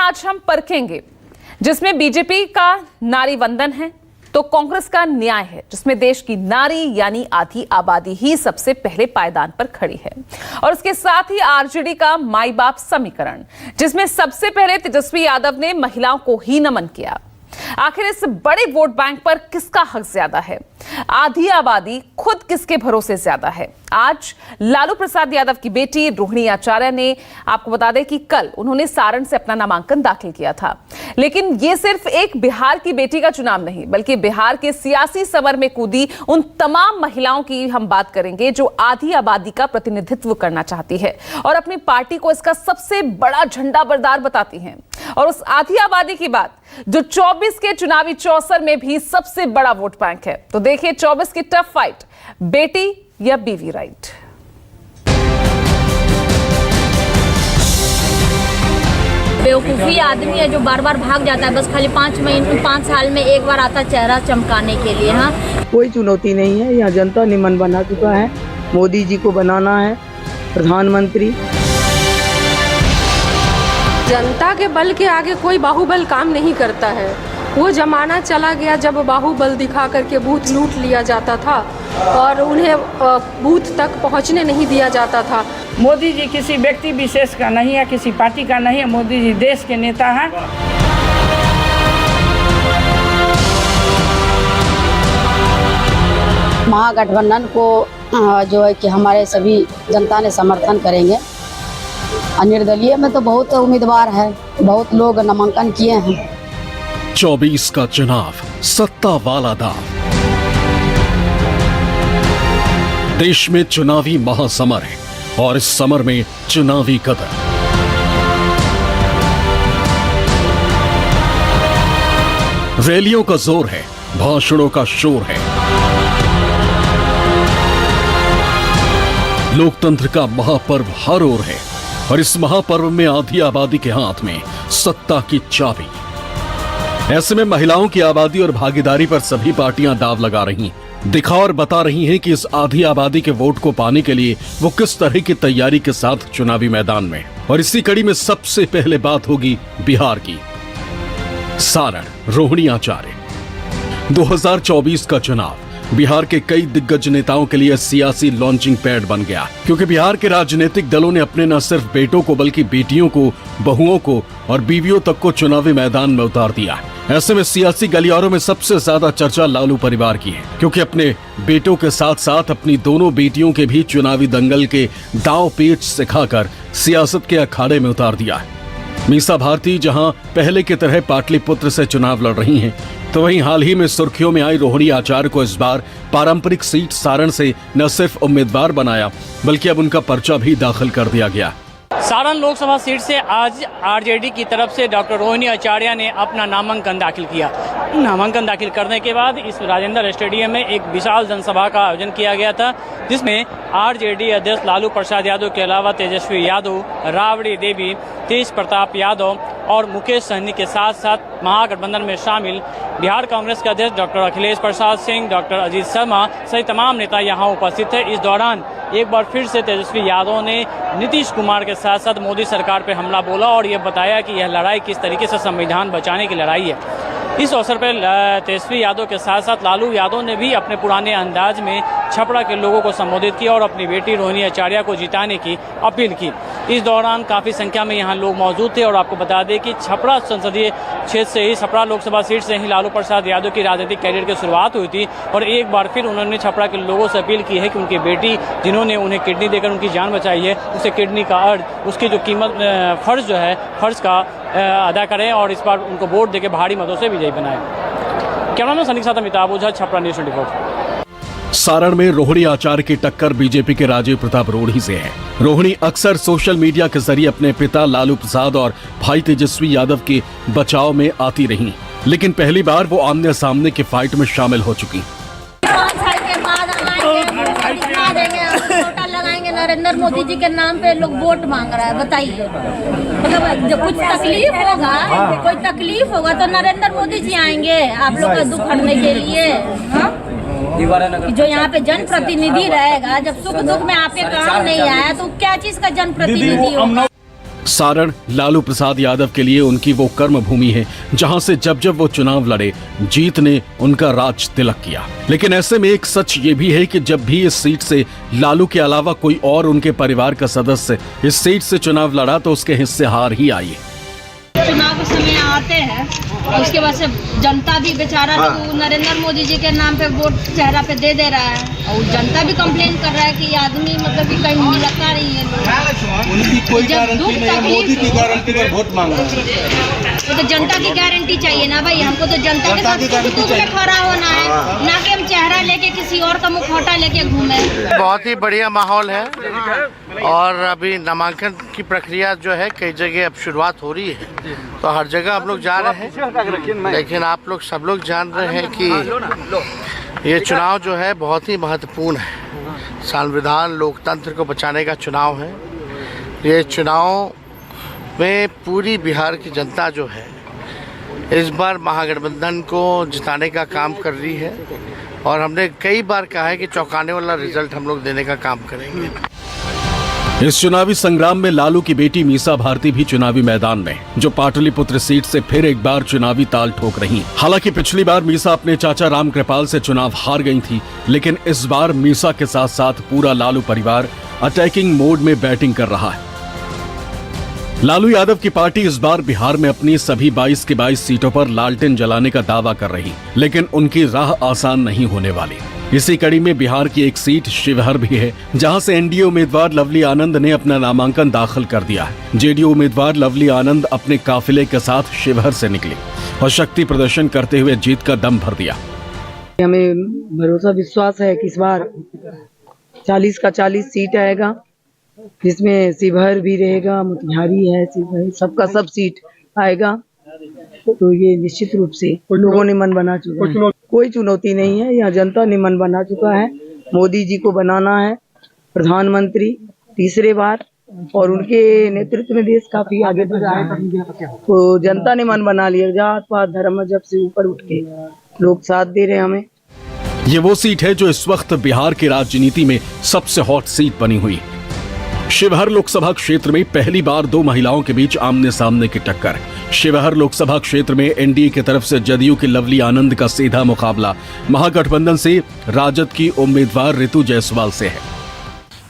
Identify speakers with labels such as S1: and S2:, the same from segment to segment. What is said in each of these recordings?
S1: आज हम परखेंगे, जिसमें बीजेपी का नारी वंदन है तो कांग्रेस का न्याय है, जिसमें देश की नारी यानी आधी आबादी ही सबसे पहले पायदान पर खड़ी है, और उसके साथ ही आरजेडी का माई बाप समीकरण, जिसमें सबसे पहले तेजस्वी यादव ने महिलाओं को ही नमन किया। आखिर इस बड़े वोट बैंक पर किसका हक ज्यादा है? आधी आबादी खुद किसके भरोसे ज्यादा है? आज लालू प्रसाद यादव की बेटी रोहिणी आचार्य ने, आपको बता दें कि कल उन्होंने सारण से अपना नामांकन दाखिल किया था। लेकिन ये सिर्फ एक बिहार की बेटी का चुनाव नहीं, बल्कि बिहार के सियासी समर में कूदी उन तमाम महिलाओं की हम बात करेंगे जो आधी आबादी का प्रतिनिधित्व करना चाहती है और अपनी पार्टी को इसका सबसे बड़ा झंडा बरदार बताती हैं। और उस आधी आबादी की बात जो 24 के चुनावी चौसर में भी सबसे बड़ा वोट बैंक है। तो देखिए 24 की टफ फाइट, बेटी या बीवी राइट।
S2: बेवकूफ़ी आदमी है जो बार बार भाग जाता है, बस खाली 5 साल में एक बार आता चेहरा चमकाने के लिए। हाँ,
S3: कोई चुनौती नहीं है, यहाँ जनता ने मन बना चुका है, मोदी जी को बनाना है प्रधानमंत्री।
S4: जनता के बल के आगे कोई बाहुबल काम नहीं करता है। वो जमाना चला गया जब बाहुबल दिखा करके बूथ लूट लिया जाता था और उन्हें बूथ तक पहुंचने नहीं दिया जाता था।
S5: मोदी जी किसी व्यक्ति विशेष का नहीं है, किसी पार्टी का नहीं है, मोदी जी देश के नेता हैं।
S6: महागठबंधन को जो है कि हमारे सभी जनता ने समर्थन करेंगे। निर्दलीय में तो बहुत उम्मीदवार है, बहुत लोग नामांकन किए हैं।
S7: 24 का चुनाव सत्ता वाला दाव। देश में चुनावी महासमर है और इस समर में चुनावी कदर। रैलियों का जोर है, भाषणों का शोर है, लोकतंत्र का महापर्व हर ओर है और इस महापर्व में आधी आबादी के हाथ में सत्ता की चाबी। ऐसे में महिलाओं की आबादी और भागीदारी पर सभी पार्टियां दांव लगा रही हैं, दिखा और बता रही हैं कि इस आधी आबादी के वोट को पाने के लिए वो किस तरह की तैयारी के साथ चुनावी मैदान में। और इसी कड़ी में सबसे पहले बात होगी बिहार की। सारण, रोहिणी आचार्य। 2024 का चुनाव बिहार के कई दिग्गज नेताओं के लिए सियासी लॉन्चिंग पैड बन गया, क्योंकि बिहार के राजनीतिक दलों ने अपने न सिर्फ बेटों को बल्कि बेटियों को, बहुओं को और बीवियों तक को चुनावी मैदान में उतार दिया। ऐसे में सियासी गलियारों में सबसे ज्यादा चर्चा लालू परिवार की है, क्योंकि अपने बेटों के साथ साथ अपनी दोनों बेटियों के भी चुनावी दंगल के दांव पेच सिखाकर सियासत के अखाड़े में उतार दिया है। मीसा भारती जहां पहले की तरह पाटलिपुत्र से चुनाव लड़ रही हैं, तो वहीं हाल ही में सुर्खियों में आई रोहिणी आचार्य को इस बार पारंपरिक सीट सारण से न सिर्फ उम्मीदवार बनाया, बल्कि अब उनका पर्चा भी दाखिल कर दिया गया।
S8: सारण लोकसभा सीट से आज आरजेडी की तरफ से डॉक्टर रोहिणी आचार्य ने अपना नामांकन दाखिल किया। नामांकन दाखिल करने के बाद इस राजेंद्र स्टेडियम में एक विशाल जनसभा का आयोजन किया गया था, जिसमें आरजेडी अध्यक्ष लालू प्रसाद यादव के अलावा तेजस्वी यादव, राबड़ी देवी, तेज प्रताप यादव और मुकेश सहनी के साथ साथ महागठबंधन में शामिल बिहार कांग्रेस के अध्यक्ष डॉक्टर अखिलेश प्रसाद सिंह, डॉक्टर अजीत शर्मा सहित तमाम नेता यहां उपस्थित थे। इस दौरान एक बार फिर से तेजस्वी यादव ने नीतीश कुमार के साथ साथ मोदी सरकार पर हमला बोला और ये बताया कि यह लड़ाई किस तरीके से संविधान बचाने की लड़ाई है। इस अवसर पर तेजस्वी यादव के साथ साथ लालू यादव ने भी अपने पुराने अंदाज में छपरा के लोगों को संबोधित किया और अपनी बेटी रोहिणी आचार्य को जिताने की अपील की। इस दौरान काफ़ी संख्या में यहाँ लोग मौजूद थे और आपको बता दें कि छपरा संसदीय क्षेत्र से ही, छपरा लोकसभा सीट से ही लालू प्रसाद यादव की राजनीतिक कैरियर की शुरुआत हुई थी और एक बार फिर उन्होंने छपरा के लोगों से अपील की है कि उनकी बेटी, जिन्होंने उन्हें किडनी देकर उनकी जान बचाई है, उसे किडनी का अर्थ, उसकी जो कीमत, फर्ज जो है, फर्ज का अदा करें और इस बार उनको वोट देकर भारी मतों से विजयी बनाएं। कैमरामैन सनी के साथ अमिताभ ओझा, छपरा न्यूज़ 24।
S7: सारण में रोहिणी आचार्य की टक्कर बीजेपी के राजीव प्रताप रूढ़ी से है। रोहिणी अक्सर सोशल मीडिया के जरिए अपने पिता लालू प्रसाद और भाई तेजस्वी यादव के बचाव में आती रही, लेकिन पहली बार वो आमने सामने की फाइट में शामिल हो चुकी।
S2: नरेंद्र मोदी जी के नाम पे लोग वोट मांग रहा है, बताइए। मतलब जब कुछ तकलीफ होगा, कोई तकलीफ होगा तो नरेंद्र मोदी जी आएंगे आप लोग का दुख हटने के लिए। जो यहाँ पे जनप्रतिनिधि रहेगा, जब सुख दुख में आपके काम नहीं आया तो क्या चीज का जनप्रतिनिधि होगा?
S7: सारण लालू प्रसाद यादव के लिए उनकी वो कर्म भूमि है जहां से जब जब वो चुनाव लड़े जीत ने उनका राज तिलक किया। लेकिन ऐसे में एक सच ये भी है कि जब भी इस सीट से लालू के अलावा कोई और उनके परिवार का सदस्य इस सीट से चुनाव लड़ा तो उसके हिस्से हार ही आई।
S2: चुनाव के समय आते हैं और उसके बाद से जनता भी बेचारा लोग नरेंद्र मोदी जी के नाम पे वोट चेहरा पे दे दे रहा है और जनता भी कंप्लेन कर रहा है कि आदमी मतलब कि कहीं मिलता नहीं है।
S9: उनकी कोई
S2: जब दुख
S9: गारंटी नहीं है, मोदी की गारंटी पर वोट मांग रहे हैं।
S2: तो जनता की गारंटी चाहिए ना भाई, हमको तो जनता के साथ दुख में खड़ा होना है, ना कि हम चेहरा लेके किसी और का मुखौटा लेके घूमे।
S10: बहुत ही बढ़िया माहौल है और अभी नामांकन की प्रक्रिया जो है कई जगह अब शुरुआत हो रही है, तो हर जगह हम लोग जा रहे हैं। लेकिन आप लोग सब लोग जान रहे हैं कि ये चुनाव जो है बहुत ही महत्वपूर्ण है। संविधान लोकतंत्र को बचाने का चुनाव है। ये चुनाव में पूरी बिहार की जनता जो है इस बार महागठबंधन को जिताने का काम कर रही है और हमने कई बार कहा है कि चौंकाने वाला रिजल्ट हम लोग देने का काम करेंगे।
S7: इस चुनावी संग्राम में लालू की बेटी मीसा भारती भी चुनावी मैदान में, जो पाटलिपुत्र सीट से फिर एक बार चुनावी ताल ठोक रही। हालांकि पिछली बार मीसा अपने चाचा राम कृपाल से चुनाव हार गई थी, लेकिन इस बार मीसा के साथ साथ पूरा लालू परिवार अटैकिंग मोड में बैटिंग कर रहा है। लालू यादव की पार्टी इस बार बिहार में अपनी सभी 22 की 22 सीटों पर लालटेन जलाने का दावा कर रही, लेकिन उनकी राह आसान नहीं होने वाली। इसी कड़ी में बिहार की एक सीट शिवहर भी है, जहां से एनडीए उम्मीदवार लवली आनंद ने अपना नामांकन दाखिल कर दिया है। जेडीयू उम्मीदवार लवली आनंद अपने काफिले के साथ शिवहर से निकली और शक्ति प्रदर्शन करते हुए जीत का दम भर दिया।
S3: हमें भरोसा विश्वास है कि इस बार 40 का 40 सीट आएगा, जिसमें शिवहर भी रहेगा, मोतिहारी है, शिवहर सबका सब सीट आएगा। तो ये निश्चित रूप से लोगों ने मन बना चुका है, कोई चुनौती नहीं है। यहाँ जनता ने मन बना चुका है। मोदी जी को बनाना है प्रधानमंत्री तीसरे बार और उनके नेतृत्व में देश काफी आगे बढ़ रहा है। तो जनता ने मन बना लिया, जात पात धर्म मजहब से ऊपर उठ के लोग साथ दे रहे हैं हमें।
S7: ये वो सीट है जो इस वक्त बिहार की राजनीति में सबसे हॉट सीट बनी हुई। शिवहर लोकसभा क्षेत्र में पहली बार दो महिलाओं के बीच आमने सामने की टक्कर। शिवहर लोकसभा क्षेत्र में एनडीए की तरफ से जदयू की लवली आनंद का सीधा मुकाबला महागठबंधन से राजद की उम्मीदवार रितु जायसवाल से है।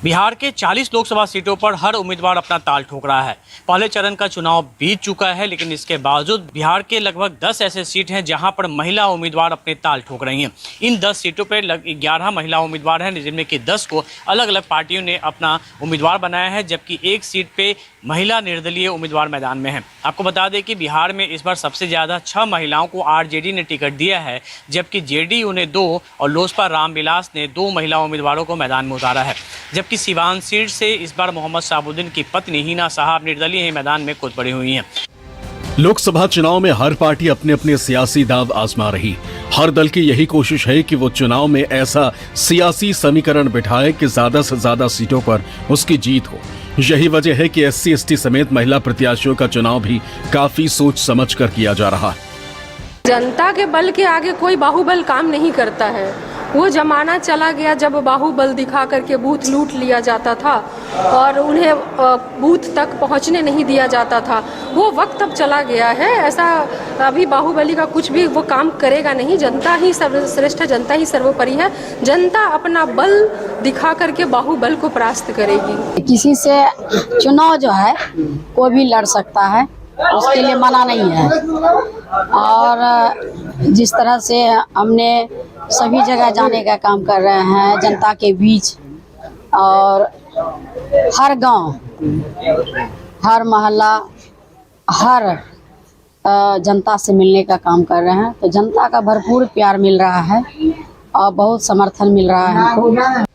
S8: बिहार के 40 लोकसभा सीटों पर हर उम्मीदवार अपना ताल ठोक रहा है। पहले चरण का चुनाव बीत चुका है, लेकिन इसके बावजूद बिहार के लगभग 10 ऐसे सीट हैं जहां पर महिला उम्मीदवार अपने ताल ठोक रही हैं। इन 10 सीटों पर 11 महिला उम्मीदवार हैं, जिनमें कि 10 को अलग अलग पार्टियों ने अपना उम्मीदवार बनाया है, जबकि एक सीट पे महिला निर्दलीय उम्मीदवार मैदान में है। आपको बता दें कि बिहार में इस बार सबसे ज़्यादा 6 महिलाओं को आरजेडी ने टिकट दिया है, जबकि जेडीयू ने 2 और लोजपा रामविलास ने 2 महिला उम्मीदवारों को मैदान में उतारा है। जबकि सिवान सीट से इस बार मोहम्मद साबुद्दीन की पत्नी हिना साहब निर्दलीय ही मैदान में कूद पड़ी हुई हैं।
S7: लोकसभा चुनाव में हर पार्टी अपने अपने सियासी दांव आजमा रही। हर दल की यही कोशिश है कि वो चुनाव में ऐसा सियासी समीकरण बिठाए कि ज्यादा से ज्यादा सीटों पर उसकी जीत हो। यही वजह है कि SC ST समेत महिला प्रत्याशियों का चुनाव भी काफी सोच समझ कर किया जा रहा है।
S4: जनता के बल के आगे कोई बाहुबल काम नहीं करता है। वो जमाना चला गया जब बाहुबल दिखा करके बूथ लूट लिया जाता था और उन्हें बूथ तक पहुंचने नहीं दिया जाता था। वो वक्त अब चला गया है। ऐसा अभी बाहुबली का कुछ भी वो काम करेगा नहीं। जनता ही सर्वश्रेष्ठ है, जनता ही सर्वोपरि है। जनता अपना बल दिखा करके बाहुबल को परास्त करेगी।
S6: किसी से चुनाव जो है कोई भी लड़ सकता है, उसके लिए मना नहीं है। और जिस तरह से हमने सभी जगह जाने का काम कर रहे हैं जनता के बीच, और हर गांव, हर मोहल्ला, हर जनता से मिलने का काम कर रहे हैं, तो जनता का भरपूर प्यार मिल रहा है और बहुत समर्थन मिल रहा है हमको।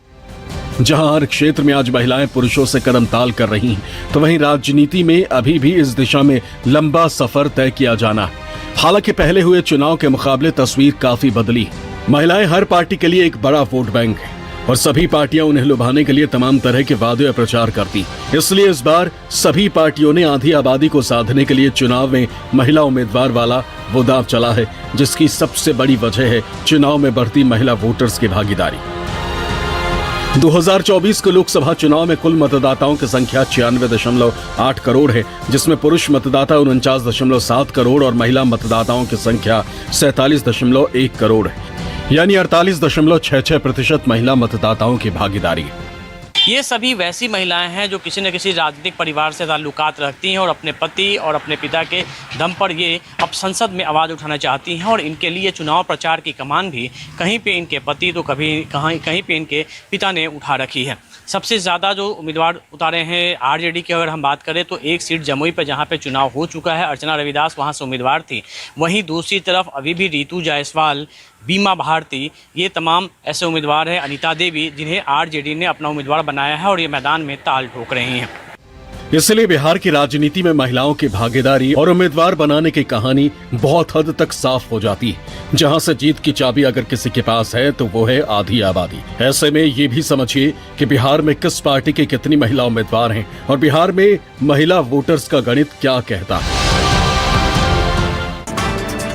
S7: जहां हर क्षेत्र में आज महिलाएं पुरुषों से कदम ताल कर रही हैं, तो वहीं राजनीति में अभी भी इस दिशा में लंबा सफर तय किया जाना है। हालांकि पहले हुए चुनाव के मुकाबले तस्वीर काफी बदली। महिलाएं हर पार्टी के लिए एक बड़ा वोट बैंक है और सभी पार्टियां उन्हें लुभाने के लिए तमाम तरह के वादे और प्रचार करती। इसलिए इस बार सभी पार्टियों ने आधी आबादी को साधने के लिए चुनाव में महिला उम्मीदवार वाला वो दांव चला है, जिसकी सबसे बड़ी वजह है चुनाव में बढ़ती महिला वोटर्स की भागीदारी। 2024 के लोकसभा चुनाव में कुल मतदाताओं की संख्या 96.8 करोड़ है, जिसमें पुरुष मतदाता 49.7 करोड़ और महिला मतदाताओं की संख्या 47.1 करोड़ है, यानी 48.66% महिला मतदाताओं की भागीदारी है।
S8: ये सभी वैसी महिलाएं हैं जो किसी न किसी राजनीतिक परिवार से ताल्लुकात रखती हैं और अपने पति और अपने पिता के दम पर ये अब संसद में आवाज़ उठाना चाहती हैं, और इनके लिए चुनाव प्रचार की कमान भी कहीं पे इनके पति तो कहीं पे इनके पिता ने उठा रखी है। सबसे ज़्यादा जो उम्मीदवार उतारे हैं आरजेडी की अगर हम बात करें तो एक सीट जमुई पर जहाँ पे चुनाव हो चुका है, अर्चना रविदास वहाँ से उम्मीदवार थी। वहीं दूसरी तरफ अभी भी रितु जायसवाल, बीमा भारती, ये तमाम ऐसे उम्मीदवार हैं, अनीता देवी, जिन्हें आरजेडी ने अपना उम्मीदवार बनाया है और ये मैदान में ताल ठोक रही हैं।
S7: इसलिए बिहार की राजनीति में महिलाओं की भागीदारी और उम्मीदवार बनाने की कहानी बहुत हद तक साफ हो जाती है। जहां से जीत की चाबी अगर किसी के पास है तो वो है आधी आबादी। ऐसे में ये भी समझिए कि बिहार में किस पार्टी के कितनी महिला उम्मीदवार हैं और बिहार में महिला वोटर्स का गणित क्या कहता है।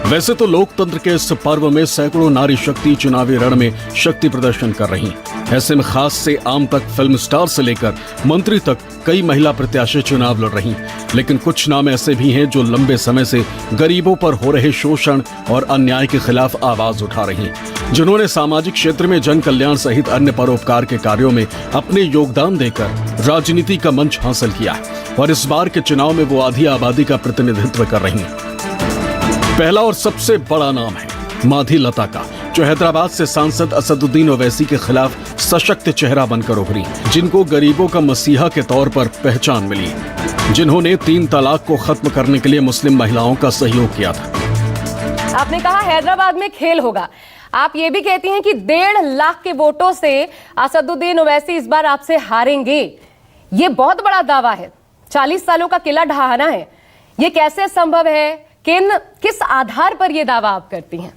S7: वैसे तो लोकतंत्र के इस पर्व में सैकड़ों नारी शक्ति चुनावी रण में शक्ति प्रदर्शन कर रही हैं। ऐसे में खास से आम तक फिल्म स्टार से लेकर मंत्री तक कई महिला प्रत्याशी चुनाव लड़ रही, लेकिन कुछ नाम ऐसे भी हैं जो लंबे समय से गरीबों पर हो रहे शोषण और अन्याय के खिलाफ आवाज उठा रही, जिन्होंने सामाजिक क्षेत्र में जन कल्याण सहित अन्य परोपकार के कार्यों में अपने योगदान देकर राजनीति का मंच हासिल किया और इस बार के चुनाव में वो आधी आबादी का प्रतिनिधित्व कर रही हैं। पहला और सबसे बड़ा नाम है माधी लता का, जो हैदराबाद से सांसद असदुद्दीन ओवैसी के खिलाफ सशक्त चेहरा बनकर उभरी, जिनको गरीबों का मसीहा के तौर पर पहचान मिली, जिन्होंने 3 तलाक को खत्म करने के लिए मुस्लिम महिलाओं का सहयोग किया था।
S1: आपने कहा हैदराबाद में खेल होगा, आप ये भी कहती हैं कि 1.5 लाख के वोटों से असदुद्दीन ओवैसी इस बार आपसे हारेंगे। ये बहुत बड़ा दावा है, 40 सालों का किला ढहाना है, ये कैसे संभव है? किस आधार पर यह दावा आप करती हैं?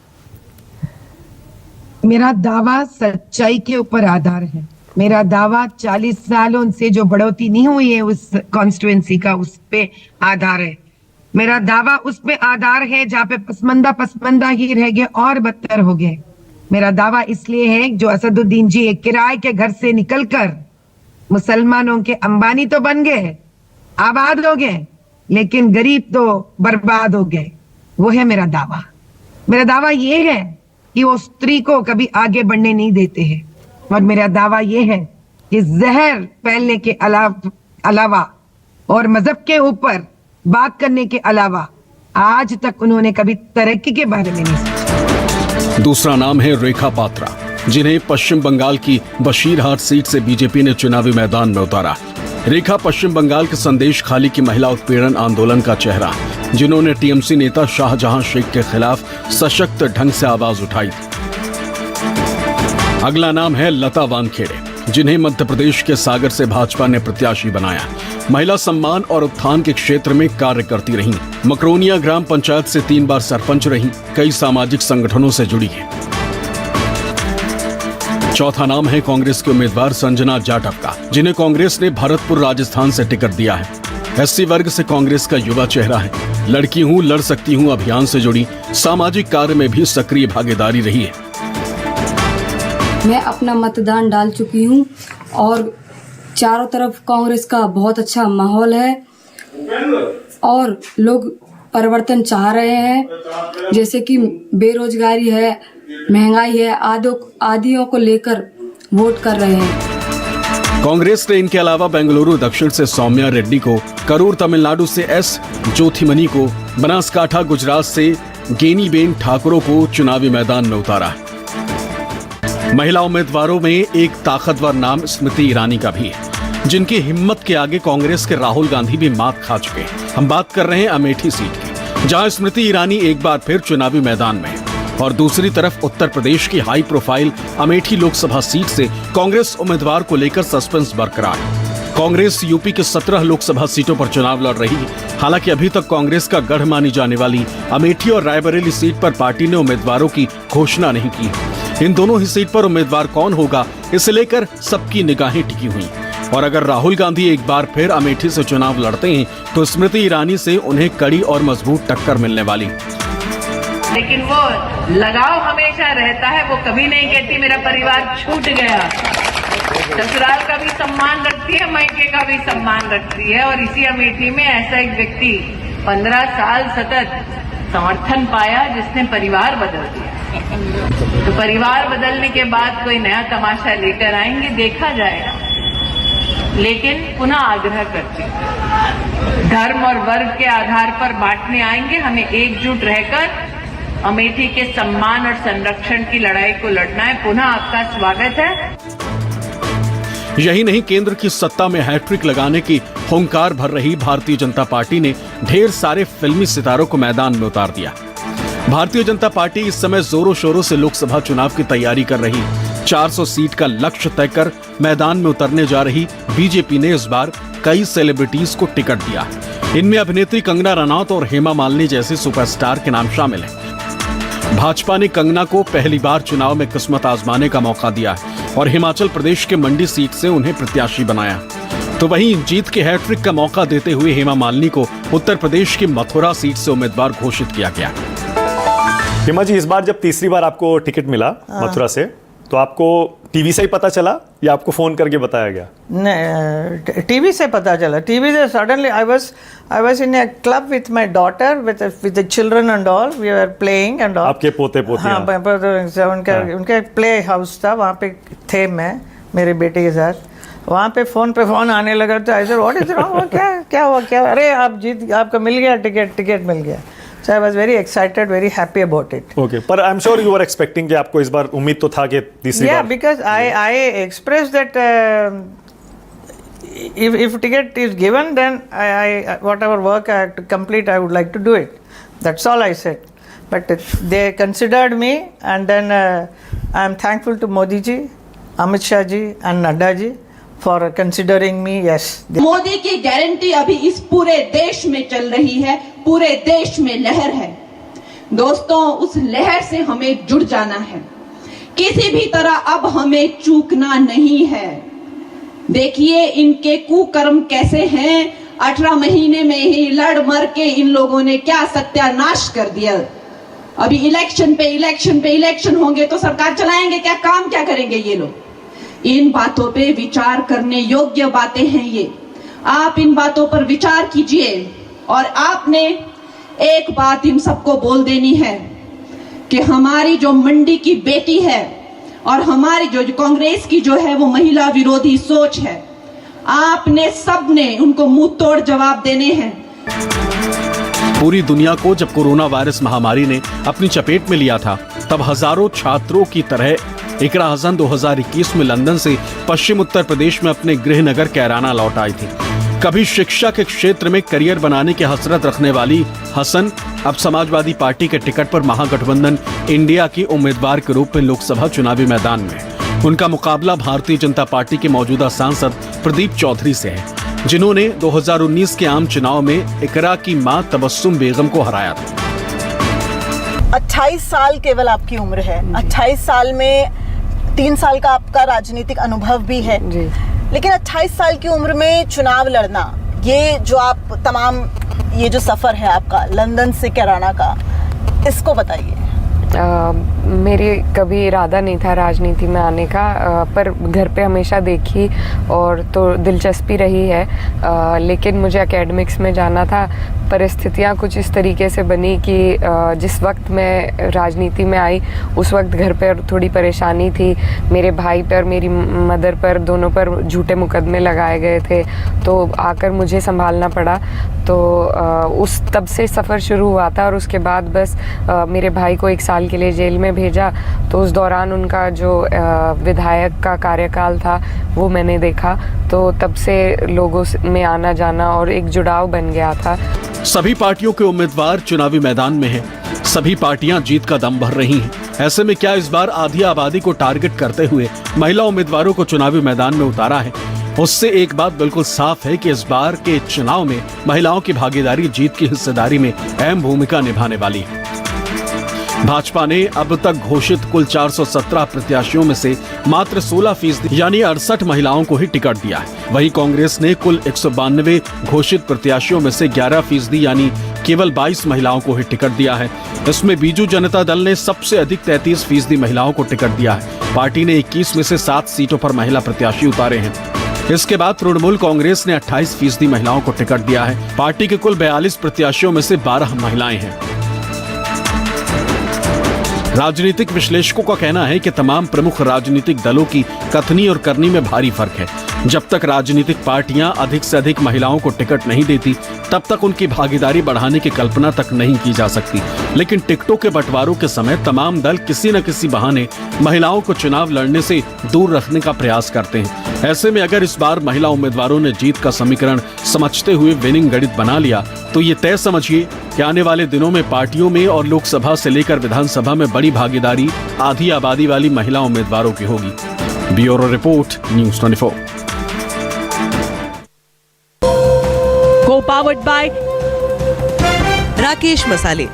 S11: मेरा दावा सच्चाई के ऊपर आधार है। मेरा दावा 40 सालों से जो बढ़ोतरी नहीं हुई है उस कॉन्स्टिट्यूएंसी का, उस पे आधार है। मेरा दावा उस पे आधार है जहाँ पे पसमंदा ही रह गए और बदतर हो गए। मेरा दावा इसलिए है जो असदुद्दीन जी एक किराए के घर से निकलकर मुसलमानों के अंबानी तो बन गए, आबाद हो गए, लेकिन गरीब तो बर्बाद हो गए। वो है मेरा दावा। मेरा दावा ये है कि वो स्त्री को कभी आगे बढ़ने नहीं देते हैं, और मेरा दावा ये है कि जहर फैलने के अलावा और मजहब के ऊपर बात करने के अलावा आज तक उन्होंने कभी तरक्की के बारे में नहीं सोचा।
S7: दूसरा नाम है रेखा पात्रा, जिन्हें पश्चिम बंगाल की बशीरहाट सीट से बीजेपी ने चुनावी मैदान में उतारा। रेखा पश्चिम बंगाल के संदेश खाली की महिला उत्पीड़न आंदोलन का चेहरा, जिन्होंने टीएमसी नेता शाहजहां शेख के खिलाफ सशक्त ढंग से आवाज उठाई थी। अगला नाम है लता वानखेड़े, जिन्हें मध्य प्रदेश के सागर से भाजपा ने प्रत्याशी बनाया। महिला सम्मान और उत्थान के क्षेत्र में कार्य करती रहीं। मकरोनिया ग्राम पंचायत से 3 बार सरपंच रहीं, कई सामाजिक संगठनों से जुड़ी हैं। चौथा नाम है कांग्रेस के उम्मीदवार संजना जाटव का, जिन्हें कांग्रेस ने भरतपुर राजस्थान से टिकट दिया है। एससी वर्ग से कांग्रेस का युवा चेहरा है। लड़की हूं लड़ सकती हूं अभियान से जुड़ी सामाजिक कार्य में भी सक्रिय भागीदारी रही है।
S12: मैं अपना मतदान डाल चुकी हूं और चारों तरफ कांग्रेस का बहुत अच्छा माहौल है और लोग परिवर्तन चाह रहे हैं, जैसे कि बेरोजगारी है, महंगाई है, आदियों को लेकर वोट कर रहे हैं।
S7: कांग्रेस ने इनके अलावा बेंगलुरु दक्षिण से सौम्या रेड्डी को, करूर तमिलनाडु से एस ज्योतिमणि को, बनासकांठा गुजरात से गेनीबेन ठाकुरों को चुनावी मैदान में उतारा। महिला उम्मीदवारों में एक ताकतवर नाम स्मृति ईरानी का भी है, जिनकी हिम्मत के आगे कांग्रेस के राहुल गांधी भी मात खा चुके हैं। हम बात कर रहे हैं अमेठी सीट की, जहां स्मृति ईरानी एक बार फिर चुनावी मैदान में, और दूसरी तरफ उत्तर प्रदेश की high profile Amethi Lok Sabha seat से कांग्रेस उम्मीदवार को लेकर सस्पेंस बरकरार। कांग्रेस यूपी के 17 लोकसभा सीटों पर चुनाव लड़ रही है। हालांकि अभी तक कांग्रेस का गढ़ मानी जाने वाली अमेठी और रायबरेली सीट पर पार्टी ने उम्मीदवारों की घोषणा नहीं की। इन दोनों ही सीट पर उम्मीदवार कौन होगा, इसे लेकर सबकी निगाहें टिकी हुई। और अगर राहुल गांधी एक बार फिर अमेठी से चुनाव लड़ते हैं तो स्मृति ईरानी से उन्हें कड़ी और मजबूत टक्कर मिलने वाली।
S13: लेकिन वो लगाव हमेशा रहता है, वो कभी नहीं कहती मेरा परिवार छूट गया। ससुराल का भी सम्मान रखती है, मायके का भी सम्मान रखती है। और इसी अमेठी में ऐसा एक व्यक्ति 15 साल सतत समर्थन पाया जिसने परिवार बदल दिया। तो परिवार बदलने के बाद कोई नया तमाशा लेकर आएंगे, देखा जाएगा। लेकिन पुनः आग्रह करती हूं, धर्म और वर्ग के आधार पर बांटने आएंगे, हमें एकजुट रहकर अमेठी के सम्मान और संरक्षण की लड़ाई को लड़ना है। पुनः आपका स्वागत है।
S7: यही नहीं, केंद्र की सत्ता में हैट्रिक लगाने की हुंकार भर रही भारतीय जनता पार्टी ने ढेर सारे फिल्मी सितारों को मैदान में उतार दिया। भारतीय जनता पार्टी इस समय जोरों शोरों से लोकसभा चुनाव की तैयारी कर रही। 400 सीट का लक्ष्य तय कर मैदान में उतरने जा रही बीजेपी ने इस बार कई सेलिब्रिटीज को टिकट दिया। इनमें अभिनेत्री कंगना रनौत और हेमा मालिनी जैसे सुपरस्टार के नाम शामिल हैं। भाजपा ने कंगना को पहली बार चुनाव में किस्मत आजमाने का मौका दिया और हिमाचल प्रदेश के मंडी सीट से उन्हें प्रत्याशी बनाया। तो वहीं जीत के हैट्रिक का मौका देते हुए हेमा मालिनी को उत्तर प्रदेश की मथुरा सीट से उम्मीदवार घोषित किया गया।
S14: हेमा जी, इस बार जब तीसरी बार आपको टिकट मिला मथुरा से, तो आपको टीवी से ही पता चला या आपको फोन करके बताया गया?
S15: नहीं, टीवी से पता चला। टीवी से suddenly I was in a club with my daughter with the children and all, we were playing and all.
S14: आपके पोते
S15: हाँ, उनका प्ले हाउस था, वहाँ पे थे मैं मेरे बेटे के साथ। वहाँ पे फोन आने लगा तो I said what is wrong, क्या हुआ? अरे आप जीत, आपको मिल गया टिकट मिल गया। So I was very excited, very happy about it.
S14: Okay, but I'm sure you were expecting कि आपको इस बार उम्मीद तो था कि तीसरी बार।
S15: Yeah, because I expressed that if ticket is given, then I whatever work I have to complete, I would like to do it. That's all I said. But they considered me, and then I am thankful to Modi ji, Amit Shah ji, and Nadda ji for considering me. Yes.
S16: Modi की guarantee अभी इस पूरे देश में चल रही है, पूरे देश में लहर है। दोस्तों, उस लहर से हमें जुड़ जाना है। किसी भी तरह अब हमें चूकना नहीं है। देखिए इनके कुकर्म कैसे हैं। 18 महीने में ही लड़ मर के इन लोगों ने क्या सत्यानाश कर दिया। अभी इलेक्शन पे इलेक्शन होंगे तो सरकार चलाएंगे क्या? काम क्या करेंगे ये लोग? इन बातों पे विचार करने योग्य बातें हैं ये। आप इन बातों पर विचार कीजिए और आपने एक बात इन सबको बोल देनी है कि हमारी जो मंडी की बेटी है और हमारी जो कांग्रेस की जो है वो महिला विरोधी सोच है, आपने सबने उनको मुंह तोड़ जवाब देने हैं।
S7: पूरी दुनिया को जब कोरोना वायरस महामारी ने अपनी चपेट में लिया था, तब हजारों छात्रों की तरह इकरा हसन 2021 में लंदन से पश्चिम उत्तर प्रदेश में अपने गृह नगर कैराना लौट आई थी। कभी शिक्षा के क्षेत्र में करियर बनाने की हसरत रखने वाली हसन अब समाजवादी पार्टी के टिकट पर महागठबंधन इंडिया की उम्मीदवार के रूप में लोकसभा चुनावी मैदान में। उनका मुकाबला भारतीय जनता पार्टी के मौजूदा सांसद प्रदीप चौधरी से है, जिन्होंने 2019 के आम चुनाव में इकरा की मां तबस्सुम बेगम को हराया था।
S17: 28 साल केवल आपकी उम्र है। 28 साल में 3 साल का आपका राजनीतिक अनुभव भी है, लेकिन 28 साल की उम्र में चुनाव लड़ना, ये जो आप तमाम ये जो सफ़र है आपका लंदन से कैराना का, इसको बताइए।
S18: मेरी कभी इरादा नहीं था राजनीति में आने का, पर घर पे हमेशा देखी और तो दिलचस्पी रही है। लेकिन मुझे एकेडमिक्स में जाना था। परिस्थितियाँ कुछ इस तरीके से बनी कि जिस वक्त मैं राजनीति में आई उस वक्त घर पर थोड़ी परेशानी थी। मेरे भाई पर, मेरी मदर पर, दोनों पर झूठे मुकदमे लगाए गए थे, तो आकर मुझे संभालना पड़ा। तो उस तब से सफ़र शुरू हुआ था और उसके बाद बस मेरे भाई को 1 साल के लिए जेल में भेजा। तो उस दौरान उनका जो विधायक का कार्यकाल था वो मैंने देखा, तो तब से लोगों में आना जाना और एक जुड़ाव बन गया था।
S7: सभी पार्टियों के उम्मीदवार चुनावी मैदान में हैं। सभी पार्टियां जीत का दम भर रही हैं। ऐसे में क्या इस बार आधी आबादी को टारगेट करते हुए महिला उम्मीदवारों को चुनावी मैदान में उतारा है? उससे एक बात बिल्कुल साफ है कि इस बार के चुनाव में महिलाओं की भागीदारी जीत की हिस्सेदारी में अहम भूमिका निभाने वाली है। भाजपा ने अब तक घोषित कुल 417 प्रत्याशियों में से मात्र 16% यानी 68 महिलाओं को ही टिकट दिया है। वहीं कांग्रेस ने कुल 192 घोषित प्रत्याशियों में से 11% यानी केवल 22 महिलाओं को ही टिकट दिया है। इसमें बीजू जनता दल ने सबसे अधिक 33% महिलाओं को टिकट दिया है। पार्टी ने 21 में से 7 सीटों पर महिला प्रत्याशी उतारे हैं। इसके बाद तृणमूल कांग्रेस ने 28% महिलाओं को टिकट दिया है। पार्टी के कुल 42 प्रत्याशियों में से 12 महिलाएं हैं। राजनीतिक विश्लेषकों का कहना है कि तमाम प्रमुख राजनीतिक दलों की कथनी और करनी में भारी फर्क है। जब तक राजनीतिक पार्टियां अधिक से अधिक महिलाओं को टिकट नहीं देती, तब तक उनकी भागीदारी बढ़ाने की कल्पना तक नहीं की जा सकती। लेकिन टिकटों के बंटवारों के समय तमाम दल किसी न किसी बहाने महिलाओं को चुनाव लड़ने से दूर रखने का प्रयास करते हैं। ऐसे में अगर इस बार महिला उम्मीदवारों ने जीत का समीकरण समझते हुए विनिंग गणित बना लिया, तो ये तय समझिए कि आने वाले दिनों में पार्टियों में और लोकसभा से लेकर विधानसभा में बड़ी भागीदारी आधी आबादी वाली महिला उम्मीदवारों की होगी। Bureau report, news 24।
S19: Co-powered by Rakesh Masale।